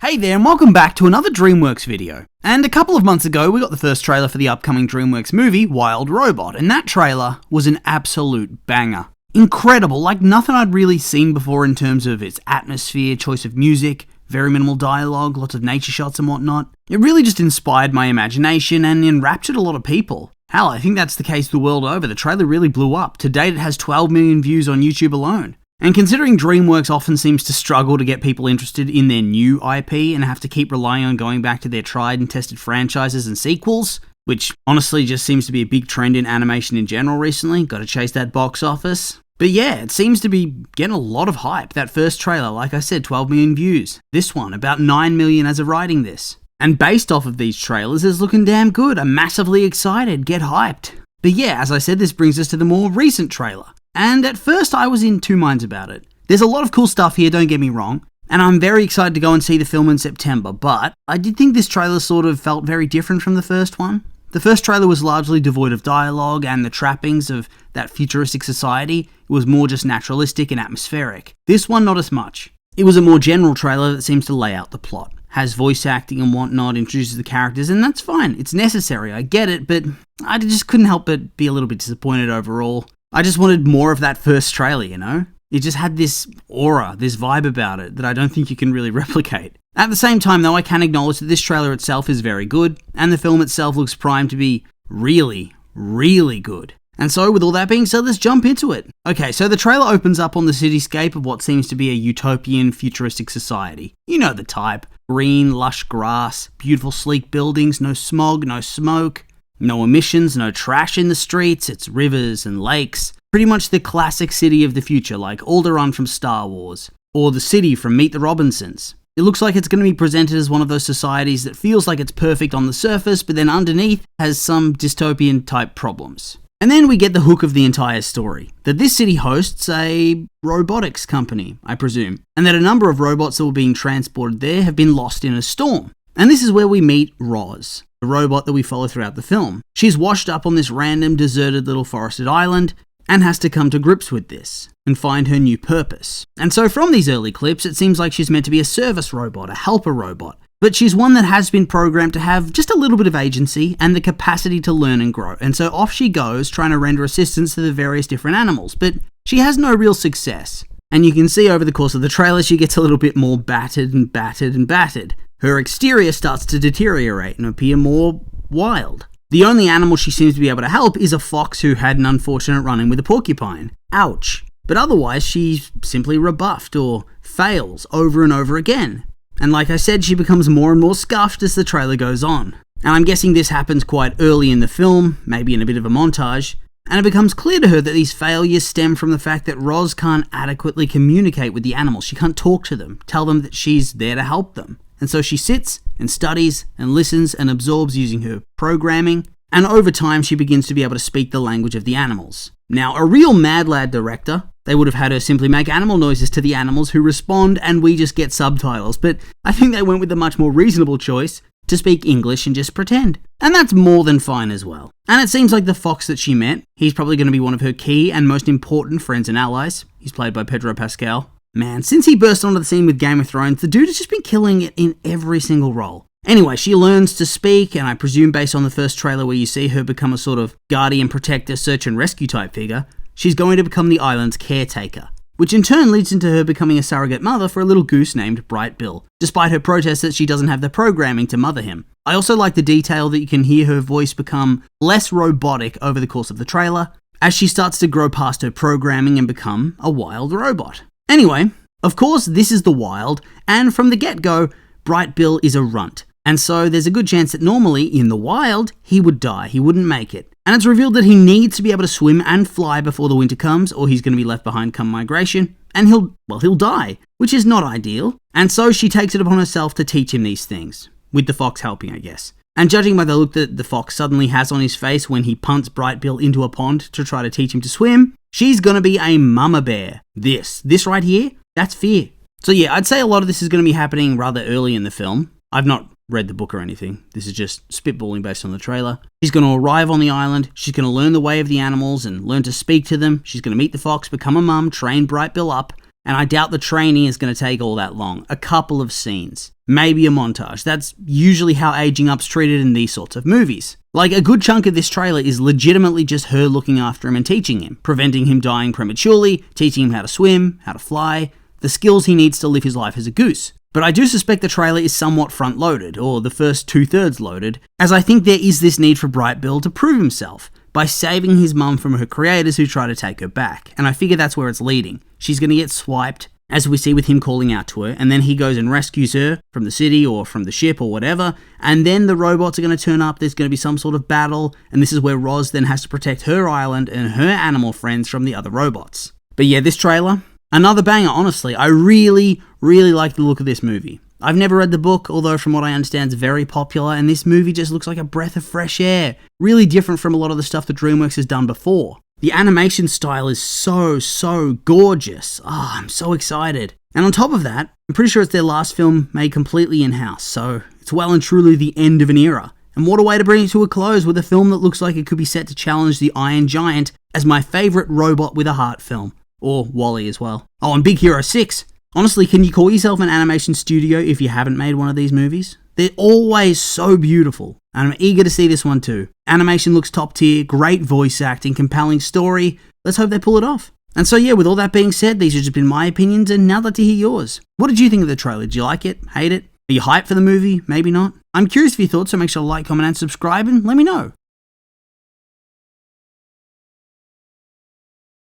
Hey there and welcome back to another DreamWorks video. And a couple of months ago we got the first trailer for the upcoming DreamWorks movie, Wild Robot, and that trailer was an absolute banger. Incredible, like nothing I'd really seen before in terms of its atmosphere, choice of music, very minimal dialogue, lots of nature shots and whatnot. It really just inspired my imagination and enraptured a lot of people. Hell, I think that's the case the world over. The trailer really blew up. To date it has 12 million views on YouTube alone. And considering DreamWorks often seems to struggle to get people interested in their new IP and have to keep relying on going back to their tried and tested franchises and sequels, which honestly just seems to be a big trend in animation in general recently, gotta chase that box office. But yeah, it seems to be getting a lot of hype. That first trailer, like I said, 12 million views. This one, about 9 million as of writing this. And based off of these trailers, it's looking damn good. I'm massively excited, get hyped. But yeah, as I said, this brings us to the more recent trailer. And at first I was in two minds about it. There's a lot of cool stuff here, don't get me wrong, and I'm very excited to go and see the film in September, but I did think this trailer sort of felt very different from the first one. The first trailer was largely devoid of dialogue and the trappings of that futuristic society. It was more just naturalistic and atmospheric. This one, not as much. It was a more general trailer that seems to lay out the plot. Has voice acting and whatnot, introduces the characters, and that's fine. It's necessary, I get it, but I just couldn't help but be a little bit disappointed overall. I just wanted more of that first trailer, you know? It just had this aura, this vibe about it that I don't think you can really replicate. At the same time though, I can acknowledge that this trailer itself is very good, and the film itself looks primed to be really, really good. And so with all that being said, let's jump into it. Okay, so the trailer opens up on the cityscape of what seems to be a utopian, futuristic society. You know the type. Green, lush grass, beautiful sleek buildings, no smog, no smoke. No emissions, no trash in the streets, it's rivers and lakes. Pretty much the classic city of the future, like Alderaan from Star Wars, or the city from Meet the Robinsons. It looks like it's going to be presented as one of those societies that feels like it's perfect on the surface, but then underneath has some dystopian type problems. And then we get the hook of the entire story, that this city hosts a robotics company, I presume, and that a number of robots that were being transported there have been lost in a storm. And this is where we meet Roz, the robot that we follow throughout the film. She's washed up on this random deserted little forested island and has to come to grips with this and find her new purpose. And so from these early clips, it seems like she's meant to be a service robot, a helper robot, but she's one that has been programmed to have just a little bit of agency and the capacity to learn and grow. And so off she goes trying to render assistance to the various different animals, but she has no real success. And you can see over the course of the trailer, she gets a little bit more battered and battered and battered. Her exterior starts to deteriorate and appear more wild. The only animal she seems to be able to help is a fox who had an unfortunate run-in with a porcupine. Ouch. But otherwise, she's simply rebuffed or fails over and over again. And like I said, she becomes more and more scuffed as the trailer goes on. And I'm guessing this happens quite early in the film, maybe in a bit of a montage, and it becomes clear to her that these failures stem from the fact that Roz can't adequately communicate with the animals. She can't talk to them, tell them that she's there to help them. And so she sits and studies and listens and absorbs using her programming, and over time she begins to be able to speak the language of the animals. Now, a real Mad Lad director, they would have had her simply make animal noises to the animals who respond and we just get subtitles, but I think they went with the much more reasonable choice to speak English and just pretend. And that's more than fine as well. And it seems like the fox that she met, he's probably going to be one of her key and most important friends and allies. He's played by Pedro Pascal. Man, since he burst onto the scene with Game of Thrones, the dude has just been killing it in every single role. Anyway, she learns to speak, and I presume based on the first trailer where you see her become a sort of guardian, protector, search and rescue type figure, she's going to become the island's caretaker, which in turn leads into her becoming a surrogate mother for a little goose named Bright Bill, despite her protest that she doesn't have the programming to mother him. I also like the detail that you can hear her voice become less robotic over the course of the trailer, as she starts to grow past her programming and become a wild robot. Anyway, of course this is the wild, and from the get-go, Bright Bill is a runt. And so there's a good chance that normally, in the wild, he would die, he wouldn't make it. And it's revealed that he needs to be able to swim and fly before the winter comes, or he's going to be left behind come migration, and he'll die, which is not ideal. And so she takes it upon herself to teach him these things, with the fox helping, I guess. And judging by the look that the fox suddenly has on his face when he punts Bright Bill into a pond to try to teach him to swim, she's going to be a mama bear. This right here, that's fear. So yeah, I'd say a lot of this is going to be happening rather early in the film. I've not read the book or anything. This is just spitballing based on the trailer. She's going to arrive on the island. She's going to learn the way of the animals and learn to speak to them. She's going to meet the fox, become a mum, train Bright Bill up, And I doubt the training is going to take all that long. A couple of scenes. Maybe a montage. That's usually how aging up's treated in these sorts of movies. Like, a good chunk of this trailer is legitimately just her looking after him and teaching him, preventing him dying prematurely, teaching him how to swim, how to fly, the skills he needs to live his life as a goose. But I do suspect the trailer is somewhat front-loaded, or the first 2/3 loaded, as I think there is this need for Bright Bill to prove himself, by saving his mum from her creators who try to take her back, and I figure that's where it's leading. She's going to get swiped, as we see with him calling out to her, and then he goes and rescues her from the city or from the ship or whatever, and then the robots are going to turn up, there's going to be some sort of battle, and this is where Roz then has to protect her island and her animal friends from the other robots. But yeah, this trailer, another banger, honestly. I really, really like the look of this movie. I've never read the book, although from what I understand it's very popular, and this movie just looks like a breath of fresh air. Really different from a lot of the stuff that DreamWorks has done before. The animation style is so gorgeous. I'm so excited. And on top of that, I'm pretty sure it's their last film made completely in-house, so it's well and truly the end of an era. And what a way to bring it to a close with a film that looks like it could be set to challenge the Iron Giant as my favourite robot with a heart film. Or WALL-E as well. Oh, and Big Hero 6. Honestly, can you call yourself an animation studio if you haven't made one of these movies? They're always so beautiful, and I'm eager to see this one too. Animation looks top tier, great voice acting, compelling story. Let's hope they pull it off. And so yeah, with all that being said, these have just been my opinions, and now I'd like to hear yours. What did you think of the trailer? Did you like it? Hate it? Are you hyped for the movie? Maybe not? I'm curious for your thoughts, so make sure to like, comment, and subscribe, and let me know.